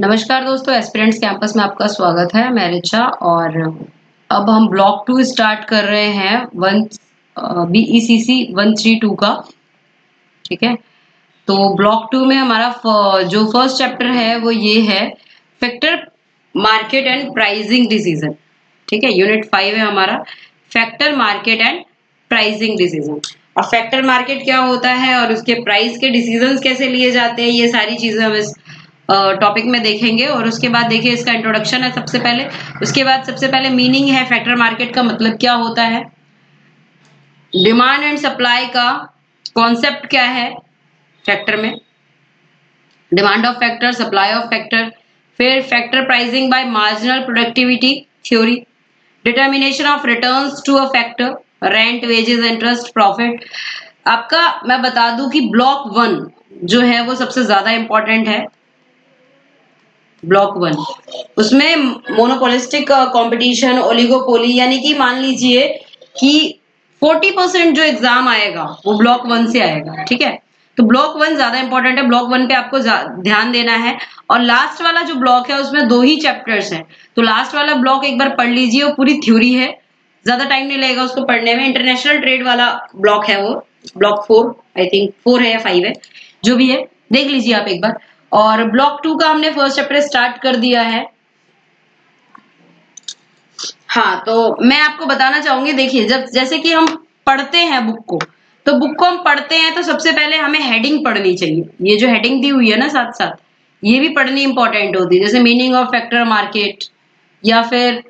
नमस्कार दोस्तों, aspirants campus में आपका स्वागत है। मैं रिचा और अब हम ब्लॉक 2 स्टार्ट कर रहे हैं वन BECC 132 का। ठीक है, तो ब्लॉक 2 में हमारा जो फर्स्ट चैप्टर है वो ये है factor market and pricing decision. ठीक है, यूनिट 5 है हमारा factor market and pricing decision. और फैक्टर मार्केट क्या होता है और उसके प्राइस के डिसीजंस कैसे लिए जाते हैं, ये सारी चीजें हम इस टॉपिक में देखेंगे। और उसके बाद देखिए इसका इंट्रोडक्शन है सबसे पहले, उसके बाद सबसे पहले मीनिंग है फैक्टर मार्केट का मतलब क्या होता है, डिमांड एंड सप्लाई का कॉन्सेप्ट क्या है फैक्टर में, demand of factor, supply of factor, फिर factor pricing by marginal productivity theory, determination of returns to a factor, rent, wages, interest, profit. आपका मैं बता दूं कि ब्लॉक 1 जो है वो सबसे ज्यादा इंपॉर्टेंट है। ब्लॉक 1 उसमें मोनोपोलिस्टिक कंपटीशन, ओलिगोपोली, यानी कि मान लीजिए कि 40% जो एग्जाम आएगा वो ब्लॉक 1 से आएगा। ठीक है, तो ब्लॉक 1 ज्यादा इंपॉर्टेंट है, ब्लॉक 1 पे आपको ध्यान देना है। और लास्ट वाला जो ब्लॉक है उसमें 2 ही चैप्टर्स हैं, तो लास्ट वाला ब्लॉक एक बार पढ़ लीजिए, वो पूरी थ्योरी है, ज्यादा टाइम नहीं लगेगा उसको पढ़ने में। इंटरनेशनल ट्रेड वाला ब्लॉक है वो, ब्लॉक 4, आई थिंक 4 है या 5 है, जो भी है देख लीजिए आप एक बार। और ब्लॉक 2 का हमने फर्स्ट चैप्टर स्टार्ट कर दिया है। हाँ, तो मैं आपको बताना चाहूंगी, देखिए जब जैसे कि हम पढ़ते हैं बुक को, तो बुक को हम पढ़ते हैं तो सबसे पहले हमें हेडिंग पढ़नी चाहिए। ये जो हेडिंग दी हुई है ना साथ साथ, ये भी पढ़नी इंपॉर्टेंट होती है, जैसे मीनिंग ऑफ फैक्टर मार्केट, या फिर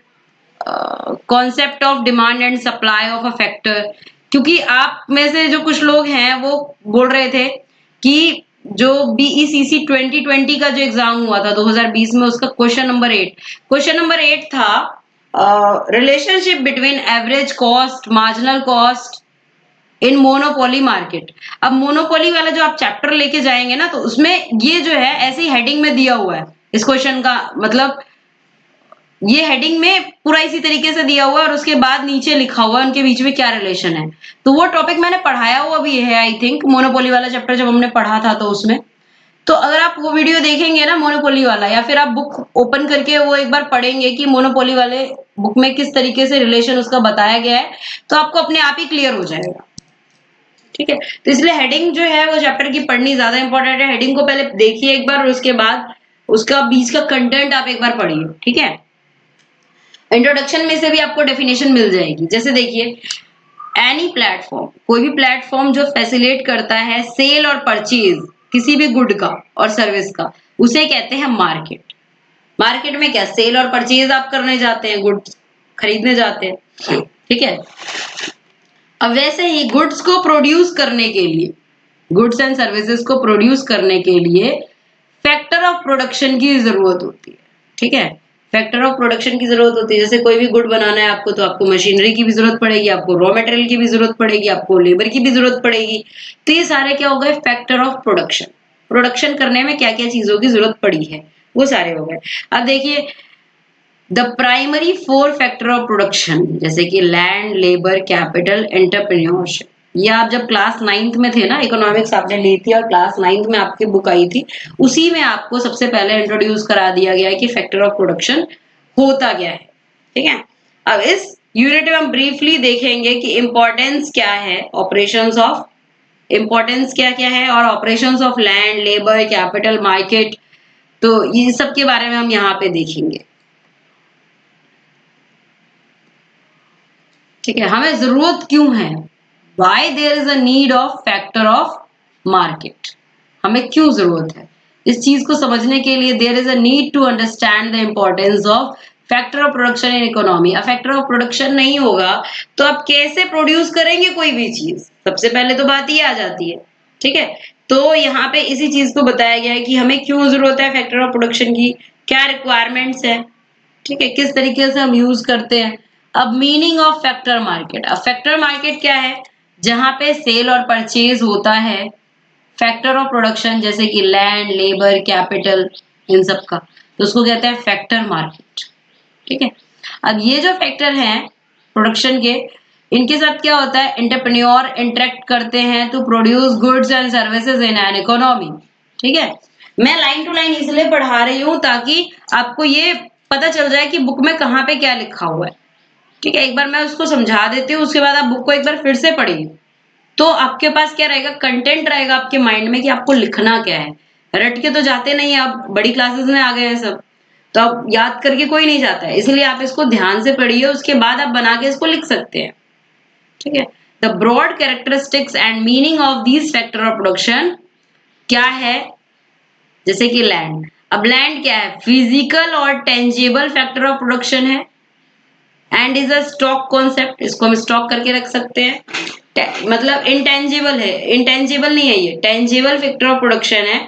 concept of demand and supply of a factor. क्योंकि आप में से जो कुछ लोग हैं वो बोल रहे थे कि जो BECC 2020 का जो एग्जाम हुआ था 2020 में, उसका क्वेश्चन नंबर 8 था relationship between average cost, marginal cost in monopoly market. अब मोनोपोली वाला जो आप चैप्टर लेके जाएंगे ना, तो उसमें ये जो है ऐसी हेडिंग में दिया हुआ है इस क्वेश्चन का, मतलब ये हेडिंग में पूरा इसी तरीके से दिया हुआ है और उसके बाद नीचे लिखा हुआ है उनके बीच में क्या रिलेशन है। तो वो टॉपिक मैंने पढ़ाया हुआ भी है, आई थिंक मोनोपोली वाला चैप्टर जब हमने पढ़ा था तो उसमें। तो अगर आप वो वीडियो देखेंगे ना मोनोपोली वाला, या फिर आप बुक ओपन करके वो एक बार पढ़ेंगे कि मोनोपोली वाले बुक में किस तरीके से रिलेशन उसका बताया गया है, तो आपको अपने आप ही क्लियर हो जाएगा। ठीक है, तो इसलिए हेडिंग जो है वो चैप्टर की पढ़नी ज्यादा इंपॉर्टेंट है। हेडिंग को पहले देखिए एक बार और उसके बाद उसका बीच का कंटेंट आप एक बार पढ़िए। ठीक है, इंट्रोडक्शन में से भी आपको डेफिनेशन मिल जाएगी। जैसे देखिए, एनी प्लेटफॉर्म, कोई भी प्लेटफॉर्म जो फैसिलिटेट करता है सेल और परचेज किसी भी गुड का और सर्विस का, उसे कहते हैं मार्केट। मार्केट में क्या, सेल और परचेज आप करने जाते हैं, गुड्स खरीदने जाते हैं। ठीक है, अब वैसे ही गुड्स को प्रोड्यूस करने के लिए, गुड्स एंड सर्विसेज को प्रोड्यूस करने के लिए फैक्टर ऑफ प्रोडक्शन की जरूरत होती है। ठीक है, फैक्टर ऑफ प्रोडक्शन की जरूरत होती है। जैसे कोई भी गुड बनाना है आपको, तो आपको मशीनरी की भी जरूरत पड़ेगी, आपको रॉ मटेरियल की भी जरूरत पड़ेगी, आपको लेबर की भी जरूरत पड़ेगी। तो ये सारे क्या हो गए, फैक्टर ऑफ प्रोडक्शन। प्रोडक्शन करने में क्या क्या चीजों की जरूरत पड़ी है वो सारे हो गए। अब देखिए, the primary 4 factor of production, जैसे कि लैंड, लेबर, कैपिटल, एंटरप्रेन्योरशिप। ये आप जब क्लास 9th में थे ना, इकोनॉमिक्स आपने ली थी और क्लास 9th में आपकी बुक आई थी, उसी में आपको सबसे पहले इंट्रोड्यूस करा दिया गया है कि फैक्टर ऑफ प्रोडक्शन होता क्या है। ठीक है, अब इस यूनिट में हम ब्रीफली देखेंगे कि इंपॉर्टेंस क्या है, ऑपरेशंस ऑफ, इंपॉर्टेंस क्या क्या है, और operations of land, labour, capital, market. तो ये सब के बारे में हम यहाँ पे देखेंगे। ठीक है, हमें जरूरत क्यों है, why there is a need of factor of market, हमें क्यों जरूरत है इस चीज को समझने के लिए। There is a need to understand the importance of factor of production in economy. अब फैक्टर ऑफ प्रोडक्शन नहीं होगा तो आप कैसे प्रोड्यूस करेंगे कोई भी चीज, सबसे पहले तो बात ये आ जाती है। ठीक है, तो यहाँ पे इसी चीज को बताया गया है कि हमें क्यों जरूरत है फैक्टर ऑफ प्रोडक्शन की, क्या रिक्वायरमेंट्स है। ठीक है, किस तरीके से हम यूज करते हैं। अब मीनिंग ऑफ फैक्टर मार्केट, अब फैक्टर मार्केट क्या है, जहां पे सेल और परचेज होता है फैक्टर ऑफ प्रोडक्शन, जैसे कि लैंड, लेबर, कैपिटल, इन सब का, तो उसको कहते हैं फैक्टर मार्केट। ठीक है, अब ये जो फैक्टर हैं प्रोडक्शन के, इनके साथ क्या होता है, एंटरप्रेन्योर इंटरेक्ट करते हैं to produce goods and services in an economy. ठीक है, मैं लाइन टू लाइन इसलिए पढ़ा रही हूँ ताकि आपको ये पता चल जाए कि बुक में कहाँ पे क्या लिखा हुआ है। ठीक है, एक बार मैं उसको समझा देती हूँ, उसके बाद आप बुक को एक बार फिर से पढ़िए, तो आपके पास क्या रहेगा, कंटेंट रहेगा आपके माइंड में कि आपको लिखना क्या है। रट के तो जाते नहीं, आप बड़ी क्लासेस में आ गए हैं सब, तो अब याद करके कोई नहीं जाता है, इसलिए आप इसको ध्यान से पढ़िए, उसके बाद आप बना के इसको लिख सकते हैं। ठीक है, the broad characteristics and meaning of these factor of production क्या है, जैसे कि लैंड। अब लैंड क्या है, फिजिकल और टेंजिबल फैक्टर ऑफ प्रोडक्शन है, and is a stock concept, इसको हम स्टॉक करके रख सकते हैं। मतलब इंटेंजिबल है, इंटेंजिबल नहीं है, ये टेंजिबल फैक्टर ऑफ प्रोडक्शन है।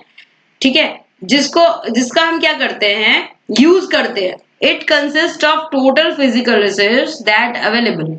ठीक है, जिसको जिसका हम क्या करते हैं, यूज करते हैं। It consist of total physical resource that available.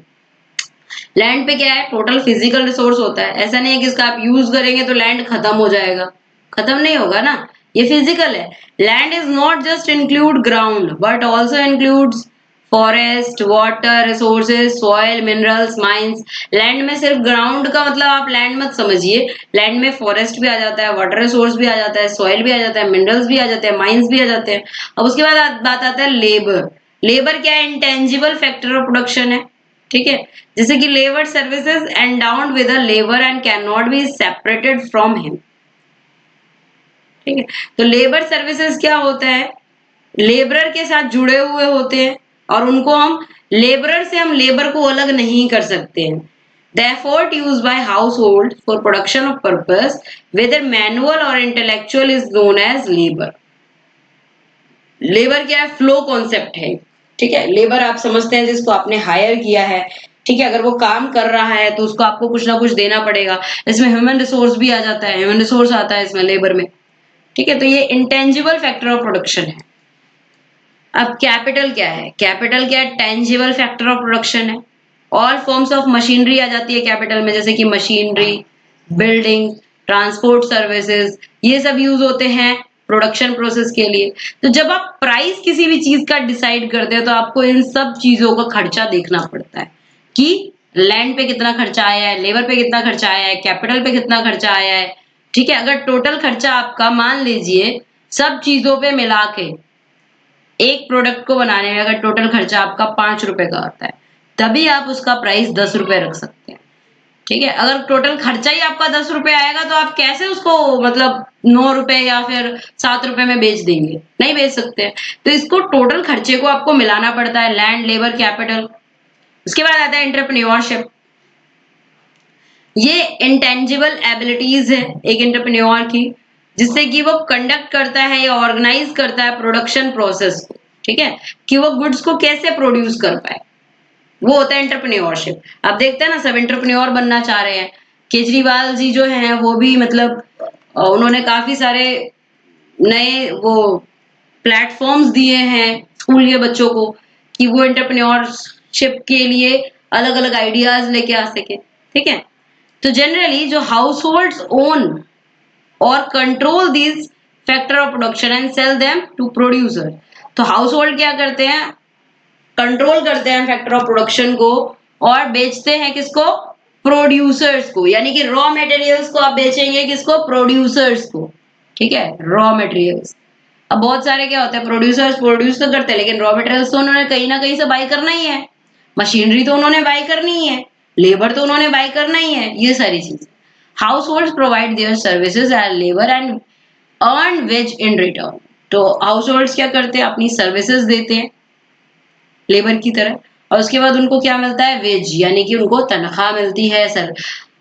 Land पे क्या है, टोटल फिजिकल रिसोर्स होता है, ऐसा नहीं है कि इसका आप यूज करेंगे तो लैंड खत्म हो जाएगा, खत्म नहीं होगा ना, ये फिजिकल है। Land is not just include ground but also includes forest, water resources, soil, minerals, mines. Land में सिर्फ ग्राउंड का मतलब आप लैंड मत समझिए, लैंड में फॉरेस्ट भी आ जाता है, वाटर रिसोर्स भी आ जाता है, सॉइल भी आ जाता है, मिनरल्स भी आ जाते हैं, माइंस भी आ जाते हैं। अब उसके बाद बात आता है लेबर। लेबर क्या है, इंटेंजिबल फैक्टर ऑफ प्रोडक्शन है। ठीक है, जैसे कि labour services endowed with a labour and can not be separated from him. ठीक है, तो लेबर सर्विसेज क्या होता है, लेबरर के साथ जुड़े हुए होते हैं, और उनको हम लेबरर से हम लेबर को अलग नहीं कर सकते हैं। The effort used by household for production of purpose whether manual और intellectual is known as labour. Labour क्या है, फ्लो कॉन्सेप्ट है। ठीक है, लेबर आप समझते हैं जिसको आपने हायर किया है। ठीक है, अगर वो काम कर रहा है तो उसको आपको कुछ ना कुछ देना पड़ेगा, इसमें ह्यूमन रिसोर्स भी आ जाता है, ह्यूमन रिसोर्स आता है इसमें लेबर में। ठीक है, तो ये इंटेंजिबल फैक्टर ऑफ प्रोडक्शन है। अब कैपिटल क्या है, कैपिटल क्या है, टेंजिबल फैक्टर ऑफ प्रोडक्शन है। ऑल फॉर्म्स ऑफ मशीनरी आ जाती है कैपिटल में, जैसे कि मशीनरी, बिल्डिंग, ट्रांसपोर्ट सर्विसेज, ये सब यूज होते हैं प्रोडक्शन प्रोसेस के लिए। तो जब आप प्राइस किसी भी चीज का डिसाइड करते हो तो आपको इन सब चीजों का खर्चा देखना पड़ता है कि लैंड पे कितना खर्चा आया है, लेबर पे कितना खर्चा आया है, कैपिटल पे कितना खर्चा आया है। ठीक है, अगर टोटल खर्चा आपका मान लीजिए सब चीजों पे मिला के एक प्रोडक्ट को बनाने में अगर टोटल खर्चा आपका 5 रुपए का आता है, तभी आप उसका प्राइस 10 रुपए रख सकते हैं। ठीक है, अगर टोटल खर्चा ही आपका 10 रुपए आएगा तो आप कैसे उसको मतलब 9 रुपए या फिर 7 रुपए में बेच देंगे, नहीं बेच सकते। तो इसको टोटल खर्चे को आपको मिलाना पड़ता है, लैंड, लेबर, कैपिटल। उसके बाद आता है एंटरप्रेन्योरशिप। ये इंटेंजिबल एबिलिटीज है एक एंटरप्रेन्योर की, जिससे कि वो कंडक्ट करता है या ऑर्गेनाइज करता है प्रोडक्शन प्रोसेस को। ठीक है, कि वो गुड्स को कैसे प्रोड्यूस कर पाए, वो होता है एंटरप्रेन्योरशिप। आप देखते हैं ना, सब एंटरप्रेन्योर बनना चाह रहे हैं। केजरीवाल जी जो हैं वो भी मतलब उन्होंने काफी सारे नए वो प्लेटफॉर्म्स दिए हैं स्कूल के बच्चों को, कि वो एंटरप्रेन्योरशिप के लिए अलग अलग आइडियाज लेके आ सके। ठीक है, तो जनरली जो हाउस होल्ड ओन और control these factor of production and sell them to producer. तो हाउस होल्ड क्या करते हैं, कंट्रोल करते हैं फैक्टर ऑफ प्रोडक्शन को और बेचते हैं किसको, प्रोड्यूसर्स को, यानी कि रॉ मटेरियल्स को आप बेचेंगे किसको, प्रोड्यूसर्स को। ठीक है, रॉ मटेरियल्स। अब बहुत सारे क्या होते हैं, प्रोड्यूसर्स प्रोड्यूस तो करते हैं लेकिन रॉ मटेरियल्स तो उन्होंने कहीं ना कहीं से बाई करना ही है, मशीनरी तो उन्होंने बाई करनी ही है, लेबर तो उन्होंने बाई करना ही है, ये सारी चीजें। House hold provide their services and labour and earn ways in return. तो हाउस होल्ड क्या करते हैं, अपनी सर्विसेज देते हैं लेबर की तरह, और उसके बाद उनको क्या मिलता है, वेज, यानी कि उनको तनख्वाह मिलती है, सर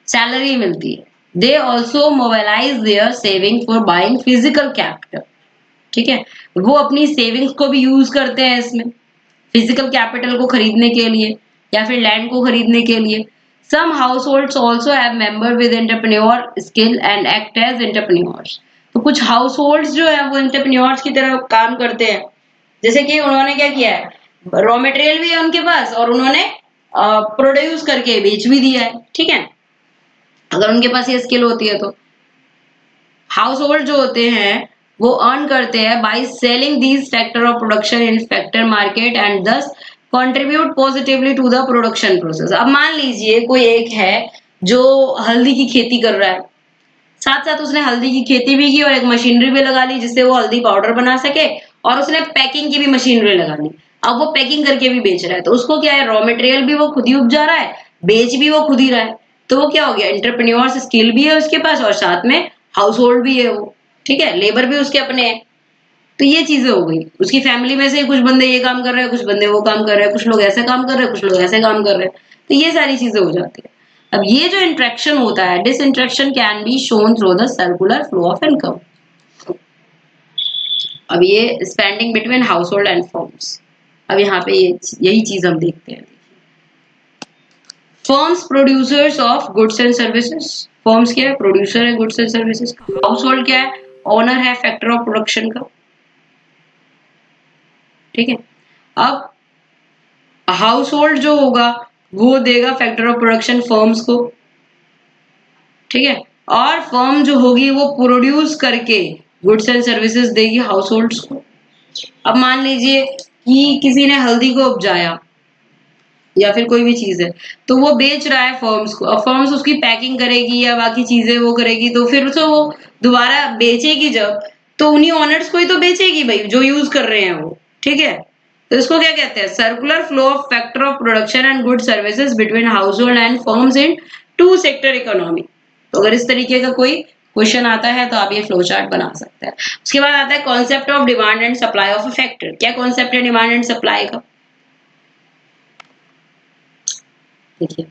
सैलरी मिलती है। They also mobilise their saving for buying physical capital. ठीक है, वो अपनी सेविंग्स को भी यूज करते हैं इसमें, फिजिकल कैपिटल को खरीदने के लिए या फिर लैंड को खरीदने के लिए। Some households also have member with entrepreneur skill and act as entrepreneurs. तो कुछ हाउस होल्ड्स जो है वो एंटरप्रेन्योर्स की तरह काम करते हैं, जैसे कि उन्होंने क्या किया है, रॉ मटेरियल भी है उनके पास और उन्होंने प्रोड्यूस करके बेच भी दिया है। ठीक है, अगर उनके पास ये स्किल होती है तो हाउस होल्ड जो होते हैं वो अर्न करते हैं by selling these factor of production in factor market and thus contribute positively to the production process. अब मान लीजिए कोई एक है जो हल्दी की खेती कर रहा है, साथ साथ उसने हल्दी की खेती भी की और एक मशीनरी भी लगा ली जिससे वो हल्दी पाउडर बना सके, और उसने पैकिंग की भी मशीनरी लगा ली। अब वो पैकिंग करके भी बेच रहा है, तो उसको क्या है, रॉ मटेरियल भी वो खुद ही उपजा रहा है, बेच भी वो खुद ही रहा है। तो वो क्या हो गया, एंटरप्रेन्योर्स स्किल भी है उसके पास और साथ में हाउस होल्ड भी है वो, ठीक है, लेबर भी उसके अपने हैं। तो ये चीजें हो गई। उसकी फैमिली में से कुछ बंदे ये काम कर रहे हैं, कुछ बंदे वो काम कर रहे हैं, कुछ लोग ऐसे काम कर रहे हैं, कुछ लोग ऐसे काम कर रहे हैं। तो ये सारी चीजें हो जाती है। अब ये जो इंटरेक्शन होता है, this interaction can be shown through the circular flow of income. अब ये spending between household and firms. अब यहाँ पे ये यही चीज हम देखते हैं। Firms producers of goods and services. Firms क्या है, प्रोड्यूसर है गुड्स एंड सर्विसेज का। हाउस होल्ड क्या है, ओनर है फैक्टर ऑफ प्रोडक्शन का, ठीक है। अब हाउस होल्ड जो होगा वो देगा फैक्टर ऑफ प्रोडक्शन फर्म्स को, ठीक है, और फर्म जो होगी वो प्रोड्यूस करके गुड्स एंड सर्विसेज देगी हाउस होल्ड्स को। अब मान लीजिए कि किसी ने हल्दी को उपजाया या फिर कोई भी चीज है, तो वो बेच रहा है फर्म्स को। अब फर्म्स उसकी पैकिंग करेगी या बाकी चीजें वो करेगी, तो फिर तो वो दोबारा बेचेगी जब, तो उन्हीं ओनर्स को ही तो बेचेगी भाई जो यूज कर रहे हैं वो, ठीक है। तो इसको क्या कहते हैं, circular flow of factor of production and good services between household and firms in two sector economy. तो अगर इस तरीके का कोई क्वेश्चन आता है तो आप ये फ्लो चार्ट बना सकते हैं। उसके बाद आता है concept of demand and supply of a factor. क्या कॉन्सेप्ट है डिमांड एंड सप्लाई का, देखिए।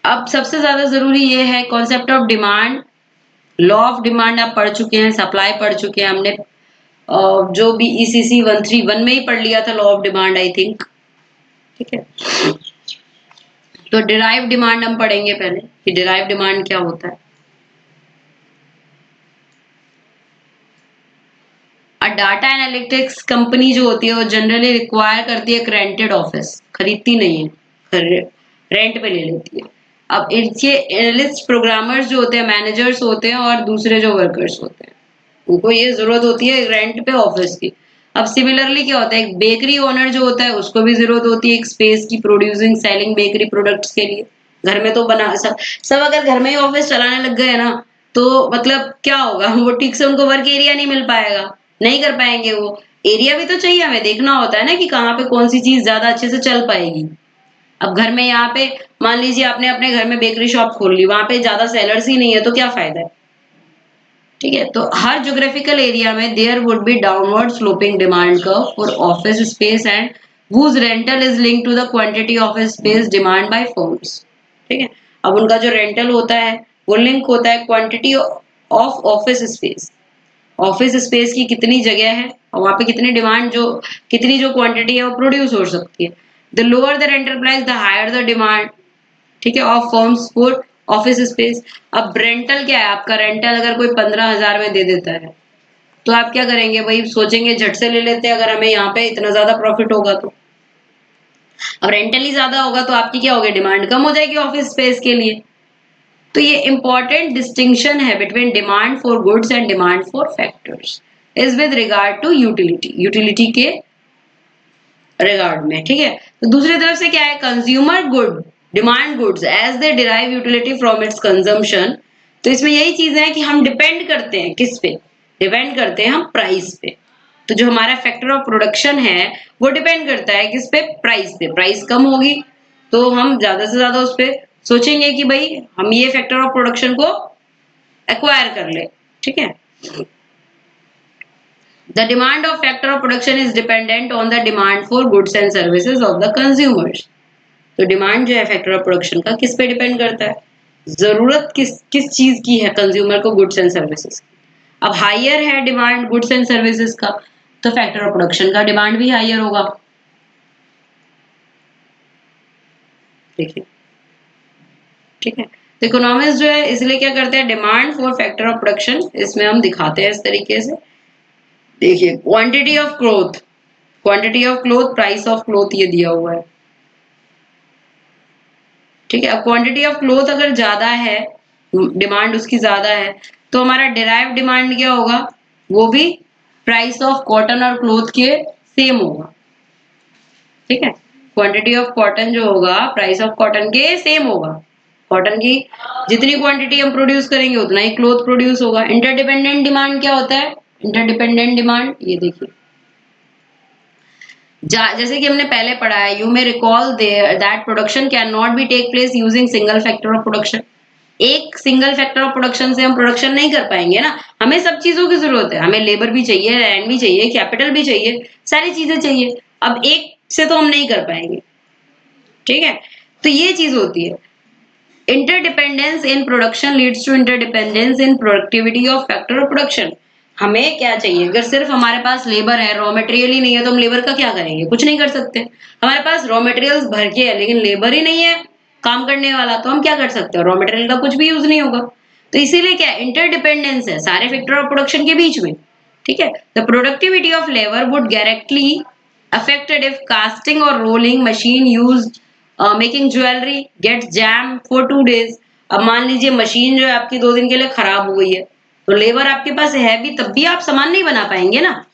अब सबसे ज्यादा जरूरी ये है concept of demand. Law of demand आप पढ़ चुके हैं, सप्लाई पढ़ चुके हैं हमने, जो भी ईसीसी 131 में ही पढ़ लिया था law of demand I think, ठीक है। तो डिराइव डिमांड हम पढ़ेंगे पहले कि डिराइव डिमांड क्या होता है। और डाटा एनालिटिक्स कंपनी जो होती है वो जनरली रिक्वायर करती है एक रेंटेड ऑफिस, खरीदती नहीं है, रेंट पे ले लेती है। अब इनके एनालिस्ट प्रोग्रामर्स जो होते हैं, मैनेजर्स होते हैं और दूसरे जो वर्कर्स होते हैं, उनको ये जरूरत होती है रेंट पे ऑफिस की। अब सिमिलरली क्या होता है, एक बेकरी ओनर जो होता है उसको भी जरूरत होती है एक स्पेस की, प्रोड्यूसिंग सेलिंग बेकरी प्रोडक्ट्स के लिए। घर में तो बना सब अगर घर में ही ऑफिस चलाने लग गए ना, तो मतलब क्या होगा, वो ठीक से उनको वर्क एरिया नहीं मिल पाएगा, नहीं कर पाएंगे वो। एरिया भी तो चाहिए, हमें देखना होता है ना कि कहाँ पे कौन सी चीज ज्यादा अच्छे से चल पाएगी। अब घर में यहाँ पे मान लीजिए आपने अपने घर में बेकरी शॉप खोल ली, वहां पे ज्यादा सेलर्स ही नहीं है तो क्या फायदा है, ठीक है। तो हर ज्योग्राफिकल एरिया में there would be downward sloping demand curve for office space and whose rental is linked to the quantity of space demand by firms, ठीक है। अब उनका जो रेंटल होता है वो लिंक होता है quantity of office space, office space की कितनी जगह है और वहां पे कितनी डिमांड, जो कितनी जो क्वांटिटी है वो प्रोड्यूस हो सकती है। The lower the rental price the higher the demand, ठीक है, of firms for office space. अब रेंटल क्या है, आपका रेंटल अगर कोई 15,000 में दे देता है तो आप क्या करेंगे भाई, सोचेंगे झट से ले लेते हैं अगर हमें यहाँ पे इतना ज्यादा प्रॉफिट होगा तो। अब रेंटल ही ज्यादा होगा तो आपकी क्या होगी, डिमांड कम हो जाएगी ऑफिस स्पेस के लिए। तो ये इंपॉर्टेंट डिस्टिंक्शन है between demand for goods and demand for factors is with regard to utility, utility के रिगार्ड में, ठीक है। तो दूसरी तरफ से क्या है, consumer good demand goods as they derive utility from its consumption. तो इसमें यही चीज है कि हम डिपेंड करते हैं किस पे, डिपेंड करते हैं हम प्राइस पे। तो जो हमारा फैक्टर ऑफ प्रोडक्शन है वो डिपेंड करता है किस पे, प्राइस पे। प्राइस कम होगी तो हम ज्यादा से ज्यादा उस पे सोचेंगे कि भाई हम ये फैक्टर ऑफ प्रोडक्शन को एक्वायर कर ले, ठीक है। The demand of factor of production is dependent on the demand for goods and services of the consumers. तो डिमांड जो है फैक्टर ऑफ प्रोडक्शन का किस पे डिपेंड करता है, जरूरत किस किस चीज की है कंज्यूमर को, गुड्स एंड सर्विसेज। अब हायर है डिमांड गुड्स एंड सर्विसेज का तो फैक्टर ऑफ प्रोडक्शन का डिमांड भी हायर होगा, देखिए, ठीक है। तो इकोनॉमिक्स जो है इसलिए क्या करते हैं, demand for factor of production इसमें हम दिखाते हैं इस तरीके से। देखिए quantity of cloth, quantity of cloth, price of cloth ये दिया हुआ है, ठीक है। अब क्वांटिटी ऑफ क्लोथ अगर ज्यादा है, डिमांड उसकी ज्यादा है, तो हमारा डिराइव डिमांड क्या होगा, वो भी प्राइस ऑफ कॉटन और क्लोथ के सेम होगा, ठीक है। क्वांटिटी ऑफ कॉटन जो होगा प्राइस ऑफ कॉटन के सेम होगा, कॉटन की जितनी क्वांटिटी हम प्रोड्यूस करेंगे उतना ही क्लोथ प्रोड्यूस होगा। इंटरडिपेंडेंट डिमांड क्या होता है? इंटरडिपेंडेंट डिमांड ये देखिए, जैसे कि हमने पहले पढ़ा है, you may recall that production can not be take place using single factor of production. एक सिंगल फैक्टर ऑफ प्रोडक्शन से हम प्रोडक्शन नहीं कर पाएंगे ना, हमें सब चीजों की जरूरत है, हमें लेबर भी चाहिए, लैंड भी चाहिए, कैपिटल भी चाहिए, सारी चीजें चाहिए। अब एक से तो हम नहीं कर पाएंगे, ठीक है। तो ये चीज होती है, interdependence in production leads to interdependence in productivity of factor of production. हमें क्या चाहिए? अगर सिर्फ हमारे पास लेबर है, रॉ मटेरियल ही नहीं है, तो हम लेबर का क्या करेंगे? कुछ नहीं कर सकते। हमारे पास रॉ मटेरियल्स भर के है लेकिन लेबर ही नहीं है काम करने वाला, तो हम क्या कर सकते हैं? रॉ मटेरियल का कुछ भी यूज नहीं होगा। तो इसीलिए क्या इंटरडिपेंडेंस है सारे फैक्टर ऑफ प्रोडक्शन के बीच में, ठीक है। The productivity of labour would directly affected if casting or rolling machine used making jewelry gets jam for 2 days। अब मान लीजिए मशीन जो है आपकी 2 दिन के लिए खराब हो गई है, तो लेबर आपके पास है भी तब भी आप सामान नहीं बना पाएंगे ना,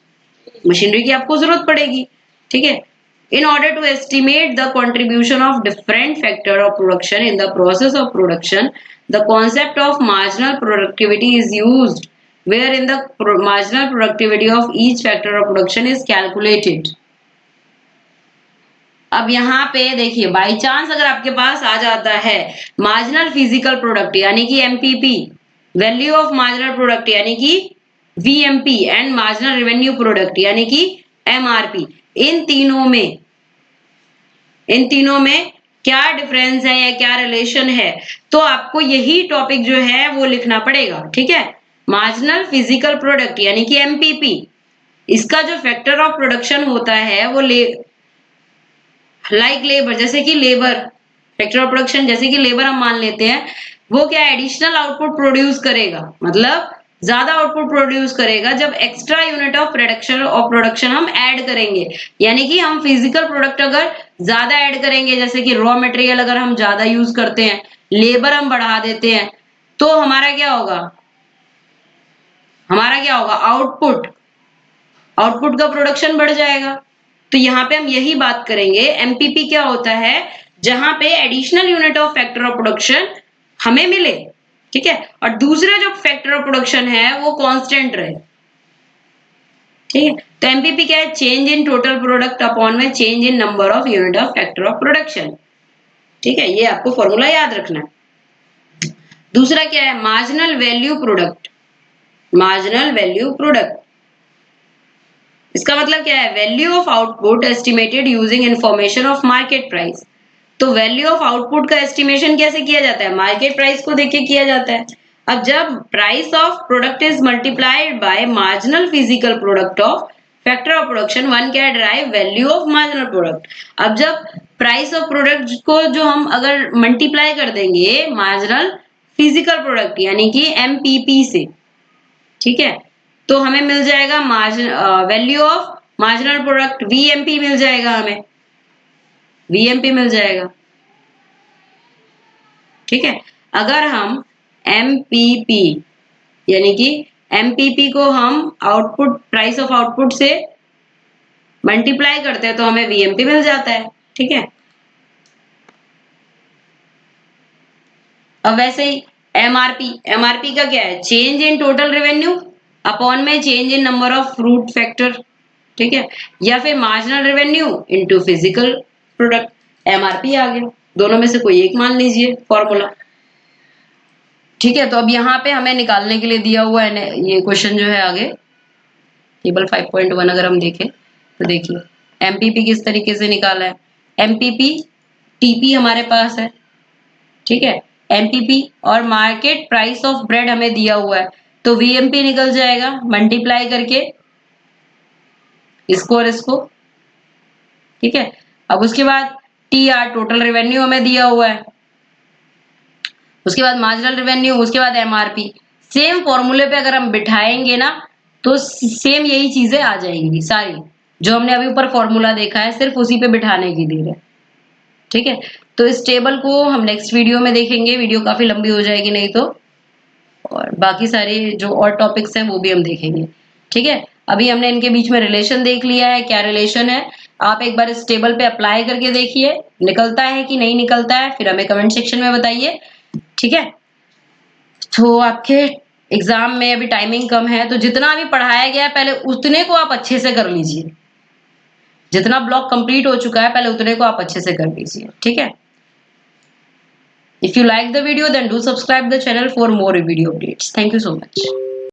मशीनरी की आपको जरूरत पड़ेगी, ठीक है। In order to estimate the contribution of different factor of production in the process of production, the concept of marginal productivity is used, wherein the marginal productivity of each factor of production is calculated। अब यहाँ पे देखिए, by chance अगर आपके पास आ जाता है marginal physical product यानी कि MPP, value of marginal product यानी कि VMP, and marginal revenue product यानी कि एमआरपी, इन तीनों में क्या डिफरेंस है या क्या रिलेशन है, तो आपको यही टॉपिक जो है वो लिखना पड़ेगा, ठीक है। मार्जिनल फिजिकल प्रोडक्ट यानी कि एमपीपी, इसका जो फैक्टर ऑफ प्रोडक्शन होता है वो लाइक लेबर, जैसे कि लेबर फैक्टर ऑफ प्रोडक्शन, जैसे कि लेबर हम मान लेते हैं, वो क्या एडिशनल आउटपुट प्रोड्यूस करेगा, मतलब ज्यादा आउटपुट प्रोड्यूस करेगा जब एक्स्ट्रा यूनिट ऑफ प्रोडक्शन हम ऐड करेंगे। यानी कि हम फिजिकल प्रोडक्ट अगर ज्यादा ऐड करेंगे, जैसे कि रॉ मटेरियल अगर हम ज्यादा यूज करते हैं, लेबर हम बढ़ा देते हैं, तो हमारा क्या होगा? आउटपुट, आउटपुट का प्रोडक्शन बढ़ जाएगा। तो यहाँ पे हम यही बात करेंगे, एमपीपी क्या होता है? जहां पे additional unit of factor of production हमें मिले, ठीक है, और दूसरा जो फैक्टर ऑफ प्रोडक्शन है वो कांस्टेंट रहे, ठीक है। तो एमपीपी क्या है? Change in total product upon में change in number of unit of factor of production, ठीक है। ये आपको फॉर्मूला याद रखना है। दूसरा क्या है? Marginal value product, marginal value product, इसका मतलब क्या है? Value of output estimated using information of market price. तो वैल्यू ऑफ आउटपुट का एस्टिमेशन कैसे किया जाता है? मार्केट प्राइस को देख के किया जाता है। अब जब price of product is multiplied by marginal physical product of factor of production, one can derive value of marginal product. अब जब प्राइस ऑफ प्रोडक्ट को जो हम अगर मल्टीप्लाई कर देंगे मार्जिनल फिजिकल प्रोडक्ट यानी कि एमपीपी से, ठीक है, तो हमें मिल जाएगा margin value of marginal product, VMP मिल जाएगा, हमें वीएमपी मिल जाएगा, ठीक है। अगर हम एमपीपी यानी कि एमपीपी को हम आउटपुट प्राइस ऑफ आउटपुट से मल्टीप्लाई करते हैं तो हमें वीएमपी मिल जाता है, ठीक है। अब वैसे ही एमआरपी, एमआरपी का क्या है? Change in total revenue upon में change in number of fruit factor, ठीक है, या फिर marginal revenue into physical product, MRP आ गया। दोनों में से कोई एक मान लीजिए फॉर्मूला, ठीक है। तो अब यहाँ पे हमें निकालने के लिए दिया हुआ है ये क्वेश्चन जो है आगे टेबल 5.1 अगर हम देखें तो देखिए एमपीपी किस तरीके से निकाला है। एमपीपी टीपी हमारे पास है, ठीक है, एमपीपी और मार्केट प्राइस ऑफ ब्रेड हमें दिया हुआ है, तो वीएमपी निकल जाएगा मल्टीप्लाई करके इसको और इसको, ठीक है। अब उसके बाद टीआर टोटल रेवेन्यू हमें दिया हुआ है, उसके बाद मार्जिनल रेवेन्यू, उसके बाद एमआरपी। सेम फॉर्मूले पे अगर हम बिठाएंगे ना तो सेम यही चीजें आ जाएंगी सारी, जो हमने अभी ऊपर फॉर्मूला देखा है सिर्फ उसी पे बिठाने की देर है, ठीक है। तो इस टेबल को हम नेक्स्ट वीडियो में देखेंगे, वीडियो काफी लंबी हो जाएगी नहीं तो, और बाकी सारे जो और टॉपिक्स हैं वो भी हम देखेंगे, ठीक है। अभी हमने इनके बीच में रिलेशन देख लिया है, क्या रिलेशन है, आप एक बार इस टेबल पे अप्लाई करके देखिए, निकलता है कि नहीं निकलता है, फिर हमें कमेंट सेक्शन में बताइए। ठीक है। तो आपके एग्जाम में अभी टाइमिंग कम है, तो जितना अभी पढ़ाया गया है पहले उतने को आप अच्छे से कर लीजिए। जितना ब्लॉक कंप्लीट हो चुका है पहले उतने को आप अच्छे से कर लीजिए, ठीक है। If you like the video then do subscribe the channel for more video updates. Thank you so much.